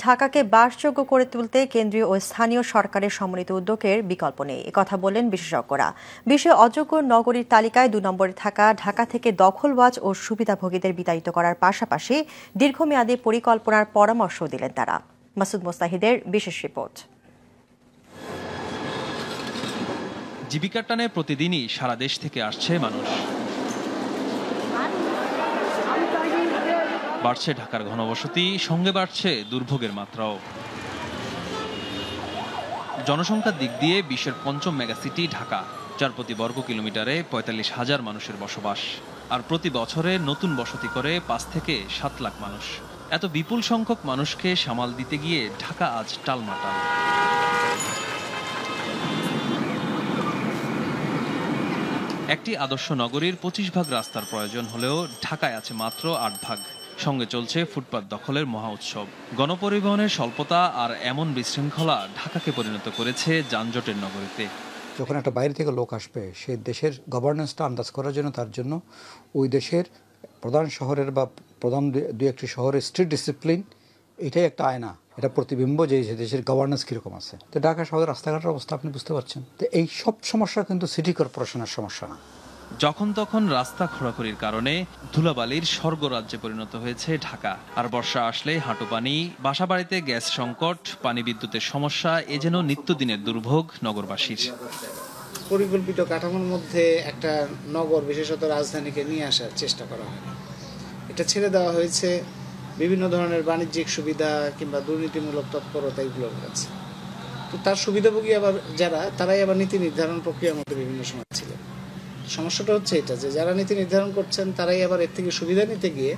ঢাকাকে বাসযোগ্য করে তুলতে কেন্দ্রীয় ও স্থানীয় সরকারের সমন্বিত উদ্যোগের বিকল্প নেই, একথা বললেন বিশেষজ্ঞরা। বিশ্বে অযোগ্য নগরীর তালিকায় ২ নম্বরে থাকা ঢাকা থেকে দখলবাজ ও সুবিধাভোগীদের বিতাড়িত করার পাশাপাশি দীর্ঘমেয়াদী পরিকল্পনার পরামর্শ দিলেন তারা। মাসুদ মোস্তাহিদের বিশেষ রিপোর্ট। জীবিকার টানে প্রতিদিনই সারা দেশ থেকে আসছে মানুষ। বাড়ছে ঢাকার ঘনবসতি, সঙ্গে বাড়ছে দুর্ভোগের মাত্রাও। জনসংখ্যার দিক দিয়ে বিশ্বের ৫ম মেগাসিটি ঢাকা, যার প্রতি বর্গ কিলোমিটারে ৪৫,০০০ মানুষের বসবাস। আর প্রতি বছরে নতুন বসতি করে ৫ থেকে ৭ লাখ মানুষ। এত বিপুল সংখ্যক মানুষকে সামাল দিতে গিয়ে ঢাকা আজ টালমাটাল। একটি আদর্শ নগরীর ২৫ ভাগ রাস্তার প্রয়োজন হলেও ঢাকায় আছে মাত্র ৮ ভাগ। সঙ্গে চলছে ফুটপাত দখলের মহা উৎসব। গণপরিবহনের স্বল্পতা আর এমন বিশৃঙ্খলা ঢাকাকে পরিণত করেছে যানজটের নগরীতে। যখন একটা বাইরে থেকে লোক আসবে, সে দেশের গভর্নেন্সটা আন্দাজ করার জন্য তার জন্য ওই দেশের প্রধান শহরের বা প্রধান দুই একটি শহরের স্ট্রিট ডিসিপ্লিন, এটাই একটা আয়না, এটা প্রতিবিম্ব যে দেশের গভর্নেন্স কীরকম আছে। তো ঢাকা শহরের রাস্তাঘাটের অবস্থা আপনি বুঝতে পারছেন। তো এই সব সমস্যা কিন্তু সিটি কর্পোরেশনের সমস্যা না। যখন তখন রাস্তা খোঁড়াখুড়ির কারণে ধুলাবালির স্বর্গরাজ্যে পরিণত হয়েছে ঢাকা। আর বর্ষা আসলে হাঁটু পানি, বাসাবাড়িতে গ্যাস সংকট, পানি বিদ্যুতের সমস্যা, এ যেন নিত্যদিনের দুর্ভোগ নগরবাসীর। পরিকল্পিত কাঠামোর মধ্যে একটা নগর, বিশেষত রাজধানীকে নিয়ে আসার চেষ্টা করা হয়। এটা ছেড়ে দেওয়া হয়েছে বিভিন্ন ধরনের বাণিজ্যিক সুবিধা কিংবা দুর্নীতিমূলক তৎপরতা এগুলোর কাছে। তো তার সুবিধাভোগী আবার যারা, তারাই আবার নীতি নির্ধারণ প্রক্রিয়ার মধ্যে বিভিন্ন সময় ছিল। সমস্যাটা হচ্ছে এটা যে যারা নীতি নির্ধারণ করছেন তারাই আবার এর থেকে সুবিধা নিতে গিয়ে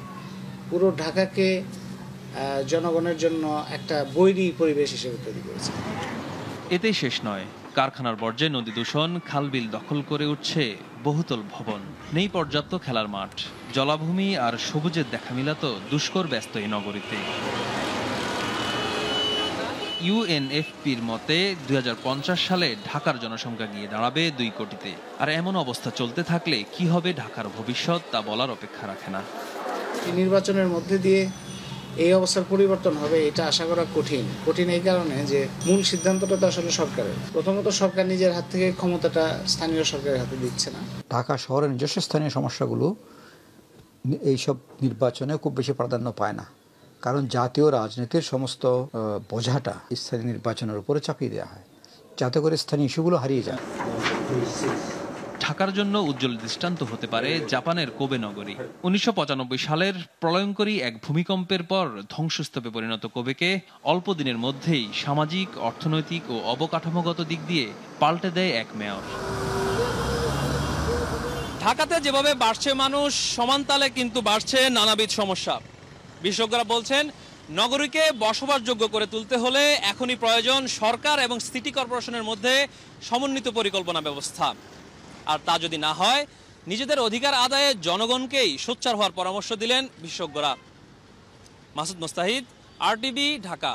পুরো ঢাকাকে জনগণের জন্য একটা বৈরী পরিবেশ হিসেবে তৈরি করেছে। এতেই শেষ নয়, কারখানার বর্জ্যে নদী দূষণ, খালবিল দখল করে উঠছে বহুতল ভবন। নেই পর্যাপ্ত খেলার মাঠ, জলাভূমি আর সবুজের দেখা মিলাত দুষ্কর ব্যস্ত এই নগরীতে। ইউএনএফপির মতে ২০৫০ সালে ঢাকার জনসংখ্যা গিয়ে দাঁড়াবে ২ কোটিতে। আর এমন অবস্থা চলতে থাকলে কি হবে ঢাকার ভবিষ্যৎ, তা বলার অপেক্ষা রাখে না। নির্বাচনের মধ্যে দিয়ে এই অবস্থার পরিবর্তন হবে এটা আশা করা কঠিন এই কারণে যে মূল সিদ্ধান্তটা তো আসলে সরকারের। প্রথমত সরকার নিজের হাত থেকে ক্ষমতাটা স্থানীয় সরকারের হাতে দিচ্ছে না। ঢাকা শহরের নিজস্ব স্থানীয় সমস্যাগুলো এইসব নির্বাচনে খুব বেশি প্রাধান্য পায় না, কারণ জাতীয় রাজনীতির সমস্ত বোঝাটা স্থানীয় নির্বাচনের উপরে চাপিয়ে দেওয়া হয়, যাতে করে স্থানীয় ইস্যুগুলো হারিয়ে যায়। ঢাকার জন্য উজ্জ্বল দৃষ্টান্ত হতে পারে জাপানের কোবে নগরী। ১৯৯৫ সালের প্রলয়ঙ্করী এক ভূমিকম্পের পর ধ্বংসস্তূপে পরিণত কোবেকে অল্প দিনের মধ্যেই সামাজিক, অর্থনৈতিক ও অবকাঠামোগত দিক দিয়ে পাল্টে দেয় এক মেয়র। ঢাকাতে যেভাবে বাড়ছে মানুষ, সমানতালে কিন্তু বাড়ছে নানাবিধ সমস্যা। বিশেষজ্ঞরা বলছেন, নগরীকে বসবাসযোগ্য করে তুলতে হলে এখনই প্রয়োজন সরকার এবং সিটি কর্পোরেশনের মধ্যে সমন্বিত পরিকল্পনা ব্যবস্থা। আর তা যদি না হয়, নিজেদের অধিকার আদায়ে জনগণকেই সোচ্চার হওয়ার পরামর্শ দিলেন বিশেষজ্ঞরা। মাসুদ মোস্তাহিদ, RTV, ঢাকা।